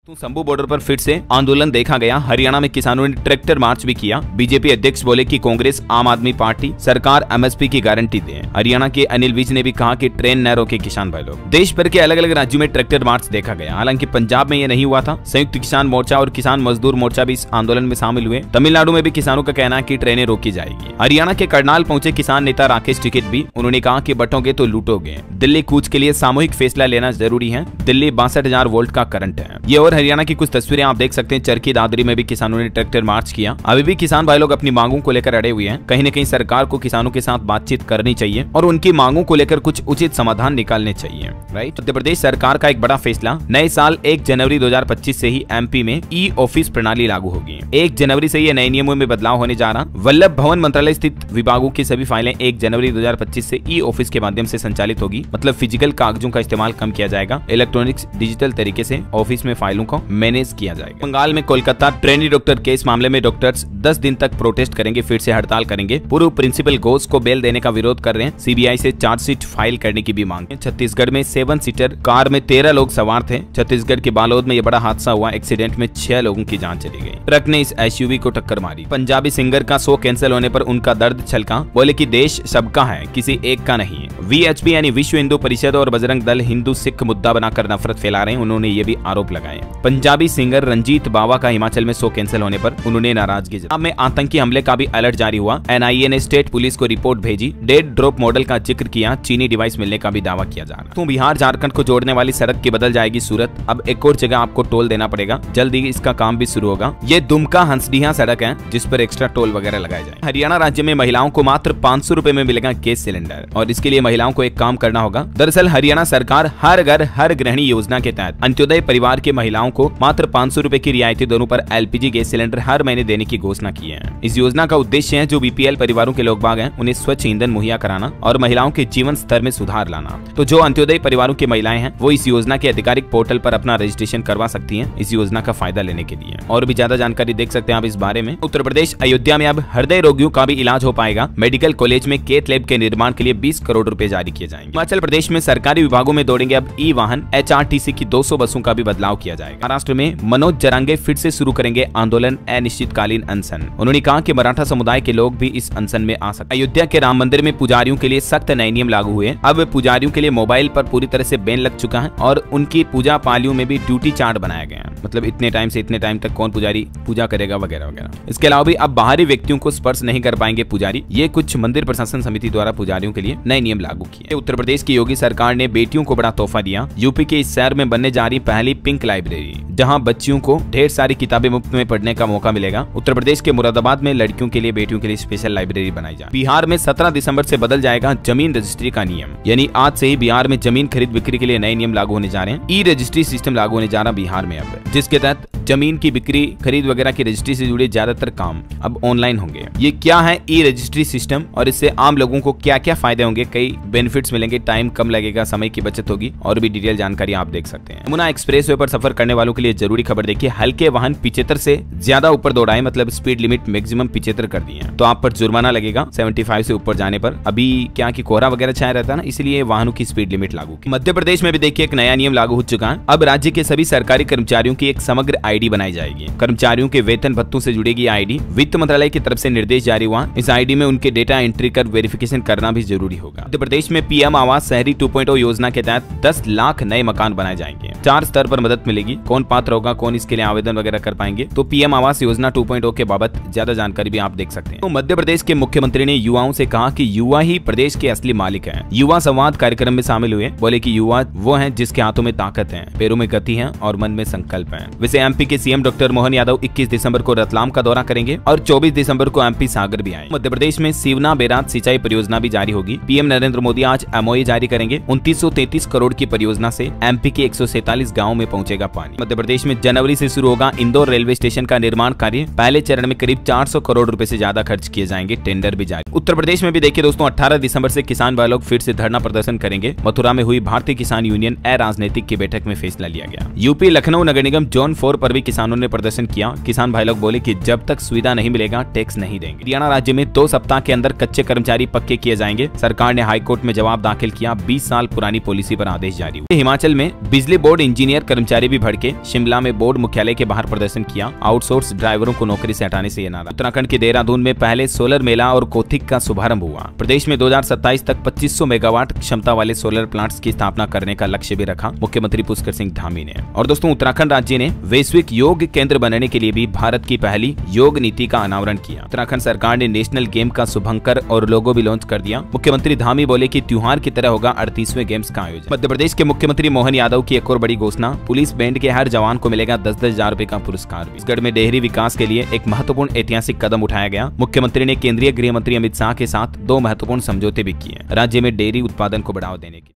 तो शंभू बॉर्डर पर फिर से आंदोलन देखा गया। हरियाणा में किसानों ने ट्रैक्टर मार्च भी किया। बीजेपी अध्यक्ष बोले कि कांग्रेस आम आदमी पार्टी सरकार एमएसपी की गारंटी दे। हरियाणा के अनिल विज ने भी कहा कि ट्रेन न रोके किसान भाई लोग। देश भर के अलग अलग राज्यों में ट्रैक्टर मार्च देखा गया। हालांकि पंजाब में यह नहीं हुआ था। संयुक्त किसान मोर्चा और किसान मजदूर मोर्चा भी इस आंदोलन में शामिल हुए। तमिलनाडु में भी किसानों का कहना है कि ट्रेनें रोकी जाएगी। हरियाणा के करनाल पहुंचे किसान नेता राकेश टिकैत भी। उन्होंने कहा कि बटोगे तो लूटोगे। दिल्ली कूच के लिए सामूहिक फैसला लेना जरूरी है। दिल्ली 62,000 वोल्ट का करंट है। ये और हरियाणा की कुछ तस्वीरें आप देख सकते हैं। चरखी दादरी में भी किसानों ने ट्रैक्टर मार्च किया। अभी भी किसान भाई लोग अपनी मांगों को लेकर अड़े हुए हैं। कहीं न कहीं सरकार को किसानों के साथ बातचीत करनी चाहिए और उनकी मांगों को लेकर कुछ उचित समाधान निकालने चाहिए। राइट। मध्य प्रदेश सरकार का एक बड़ा फैसला, नए साल 1 जनवरी 2025 से ही एमपी में ई ऑफिस प्रणाली लागू होगी। 1 जनवरी से ये नए नियमों में बदलाव होने जा रहा। वल्लभ भवन मंत्रालय स्थित विभागों की सभी फाइलें 1 जनवरी 2025 से ई ऑफिस के माध्यम से संचालित होगी। मतलब फिजिकल कागजों का इस्तेमाल कम किया जाएगा। इलेक्ट्रॉनिक्स डिजिटल तरीके से ऑफिस में फाइलों को मैनेज किया जाएगा। बंगाल में कोलकाता ट्रेनी डॉक्टर केस मामले में डॉक्टर्स 10 दिन तक प्रोटेस्ट करेंगे, फिर से हड़ताल करेंगे। पूर्व प्रिंसिपल घोष को बेल देने का विरोध कर रहे हैं। सीबीआई से चार्जशीट फाइल करने की भी मांग है। छत्तीसगढ़ में 7 सीटर कार में 13 लोग सवार थे। छत्तीसगढ़ के बालोद में यह बड़ा हादसा हुआ। एक्सीडेंट में 6 लोगों की जान चली गई। ट्रक ने इस एसयूवी को टक्कर मारी। पंजाबी सिंगर का शो कैंसिल होने पर उनका दर्द छलका। बोले कि देश सबका है, किसी एक का नहीं। वीएचपी यानी विश्व हिंदू परिषद और बजरंग दल हिंदू सिख मुद्दा बनाकर नफरत फैला रहे हैं। उन्होंने ये भी आरोप लगाए। पंजाबी सिंगर रंजीत बावा का हिमाचल में शो कैंसिल होने पर उन्होंने नाराजगी जताई। में आतंकी हमले का भी अलर्ट जारी हुआ। एनआईए ने स्टेट पुलिस को रिपोर्ट भेजी। डेड ड्रॉप मॉडल का जिक्र किया। चीनी डिवाइस मिलने का भी दावा किया जा रहा है। तो बिहार झारखंड को जोड़ने वाली सड़क की बदल जाएगी सूरत। अब एक और जगह आपको टोल देना पड़ेगा। जल्द ही इसका काम भी शुरू होगा। ये दुमका हंसडीहा सड़क है जिस पर एक्स्ट्रा टोल वगैरह लगाए जाए। हरियाणा राज्य में महिलाओं को मात्र 500 रुपए में मिलेगा गैस सिलेंडर और इसके लिए महिलाओं को एक काम करना होगा। दरअसल हरियाणा सरकार हर घर हर गृहिणी योजना के तहत अंत्योदय परिवार के महिलाओं को मात्र 500 रुपए की रियायती दरों पर एलपीजी गैस सिलेंडर हर महीने देने की घोषणा की है। इस योजना का उद्देश्य है जो बीपीएल परिवारों के लोग बाग हैं उन्हें स्वच्छ ईंधन मुहैया कराना और महिलाओं के जीवन स्तर में सुधार लाना। तो जो अंत्योदय परिवारों की महिलाएं हैं वो इस योजना के आधिकारिक पोर्टल पर अपना रजिस्ट्रेशन करवा सकती हैं इस योजना का फायदा लेने के लिए। और भी ज्यादा जानकारी देख सकते हैं आप इस बारे में। उत्तर प्रदेश अयोध्या में अब हृदय रोगियों का भी इलाज हो पाएगा। मेडिकल कॉलेज में कैथ लैब के निर्माण के लिए 20 करोड़ रुपए जारी किए जाएंगे। हिमाचल प्रदेश में सरकारी विभागों में दौड़ेंगे अब ई वाहन। एचआरटीसी की 200 बसों का भी बदलाव किया जाएगा। महाराष्ट्र में मनोज जरांगे फिर से शुरू करेंगे आंदोलन अनिश्चितकालीन अनशन। उन्होंने कहा कि मराठा समुदाय के लोग भी इस अनशन में आ सकते। अयोध्या के राम मंदिर में पुजारियों के लिए सख्त नए नियम लागू हुए। अब पुजारियों के लिए मोबाइल पर पूरी तरह से बैन लग चुका है और उनकी पूजा पालियों में भी ड्यूटी चार्ट बनाया गया है। मतलब इतने टाइम से इतने टाइम तक कौन पुजारी पूजा करेगा वगैरह वगैरह। इसके अलावा भी अब बाहरी व्यक्तियों को स्पर्श नहीं कर पाएंगे पुजारी। ये कुछ मंदिर प्रशासन समिति द्वारा पुजारियों के लिए नए नियम लागू किए। उत्तर प्रदेश की योगी सरकार ने बेटियों को बड़ा तोहफा दिया। यूपी के इस शहर में बनने जा रही पहली पिंक लाइब्रेरी जहाँ बच्चियों को ढेर सारी किताबें मुफ्त में पढ़ने का मौका मिलेगा। उत्तर प्रदेश के मुरादाबाद में लड़कियों के लिए बेटियों के लिए स्पेशल लाइब्रेरी बनाई जाए। बिहार में 17 दिसंबर से बदल जाएगा जमीन रजिस्ट्री का नियम। यानी आज से ही बिहार में जमीन खरीद बिक्री के लिए नए नियम लागू होने जा रहे हैं। ई रजिस्ट्री सिस्टम लागू होने जा रहा बिहार में अब, जिसके तहत जमीन की बिक्री खरीद वगैरह की रजिस्ट्री से जुड़े ज्यादातर काम अब ऑनलाइन होंगे। ये क्या है ई रजिस्ट्री सिस्टम और इससे आम लोगों को क्या क्या फायदे होंगे, कई बेनिफिट्स मिलेंगे, टाइम कम लगेगा, समय की बचत होगी और भी डिटेल जानकारी आप देख सकते हैं। यमुना एक्सप्रेसवे पर सफर करने वालों के लिए जरूरी खबर देखिए। हल्के वाहन 75 से ज्यादा ऊपर दौड़ाए, मतलब स्पीड लिमिट मैक्सिमम 75 कर दी है तो आप पर जुर्माना लगेगा 75 से ऊपर जाने पर। अभी क्या कि कोहरा वगैरह छाया रहता है ना, इसलिए वाहनों की स्पीड लिमिट लागू की। मध्य प्रदेश में भी देखिए एक नया नियम लागू हो चुका है। अब राज्य के सभी सरकारी कर्मचारियों की एक समग्र आईडी बनाई जाएगी। कर्मचारियों के वेतन भत्तों से जुड़ेगी आईडी। वित्त मंत्रालय की तरफ से निर्देश जारी हुआ। इस आईडी में उनके डेटा एंट्री कर वेरिफिकेशन करना भी जरूरी होगा। मध्य प्रदेश में पीएम आवास शहरी 2.0 योजना के तहत 10 लाख नए मकान बनाए जाएंगे। 4 स्तर पर मदद मिलेगी। कौन पात्र होगा, कौन इसके लिए आवेदन वगैरह कर पाएंगे, तो पीएम आवास योजना 2.0 के बाबत ज्यादा जानकारी भी आप देख सकते हैं। तो मध्य प्रदेश के मुख्यमंत्री ने युवाओं से कहा कि युवा ही प्रदेश के असली मालिक हैं। युवा संवाद कार्यक्रम में शामिल हुए। बोले कि युवा वो हैं जिसके हाथों में ताकत है, पैरों में गति है और मन में संकल्प है। वैसे एमपी के सीएम डॉक्टर मोहन यादव 21 दिसंबर को रतलाम का दौरा करेंगे और 24 दिसंबर को एमपी सागर भी आए। मध्य प्रदेश में सिवना बैराज सिंचाई परियोजना भी जारी होगी। पीएम नरेंद्र मोदी आज एमओए जारी करेंगे। 2933 करोड़ की परियोजना से एमपी के 147 गाँव में पहुंचेगा पानी। मध्य प्रदेश में जनवरी से शुरू होगा इंदौर रेलवे स्टेशन का निर्माण कार्य। पहले चरण में करीब 400 करोड़ रुपए से ज्यादा खर्च किए जाएंगे। टेंडर भी जारी। उत्तर प्रदेश में भी देखिए दोस्तों 18 दिसंबर से किसान भाई लोग फिर से धरना प्रदर्शन करेंगे। मथुरा में हुई भारतीय किसान यूनियन अराजनीतिक की बैठक में फैसला लिया गया। यूपी लखनऊ नगर निगम निगम जोन 4 पर भी किसानों ने प्रदर्शन किया। किसान भाई लोग बोले कि जब तक सुविधा नहीं मिलेगा टैक्स नहीं देंगे। हरियाणा राज्य में 2 सप्ताह के अंदर कच्चे कर्मचारी पक्के किए जाएंगे। सरकार ने हाईकोर्ट में जवाब दाखिल किया। 20 साल पुरानी पॉलिसी पर आदेश जारी हुआ। हिमाचल में बिजली बोर्ड इंजीनियर कर्मचारी भी भड़के। शिमला में बोर्ड मुख्यालय के बाहर प्रदर्शन किया। आउटसोर्स ड्राइवरों को नौकरी से हटाने से ये नारा। उत्तराखंड के देहरादून में पहले सोलर मेला और कौथिक का शुभारंभ हुआ। प्रदेश में 2027 तक 2500 मेगावाट क्षमता वाले सोलर प्लांट्स की स्थापना करने का लक्ष्य भी रखा मुख्यमंत्री पुष्कर सिंह धामी ने। और दोस्तों, उत्तराखंड राज्य ने वैश्विक योग केंद्र बनने के लिए भी भारत की पहली योग नीति का अनावरण किया। उत्तराखंड सरकार ने नेशनल गेम का शुभंकर और लोगो भी लॉन्च कर दिया। मुख्यमंत्री धामी बोले कि त्योहार की तरह होगा 38वें गेम्स का आयोजन। मध्य प्रदेश के मुख्यमंत्री मोहन यादव की एक और बड़ी घोषणा, पुलिस बैंड के हर जवान को मिलेगा 10-10 हजार रुपए का पुरस्कार। छत्तीसगढ़ में डेयरी विकास के लिए एक महत्वपूर्ण ऐतिहासिक कदम उठाया गया। मुख्यमंत्री ने केंद्रीय गृह मंत्री अमित शाह के साथ 2 महत्वपूर्ण समझौते भी किए राज्य में डेयरी उत्पादन को बढ़ावा देने के।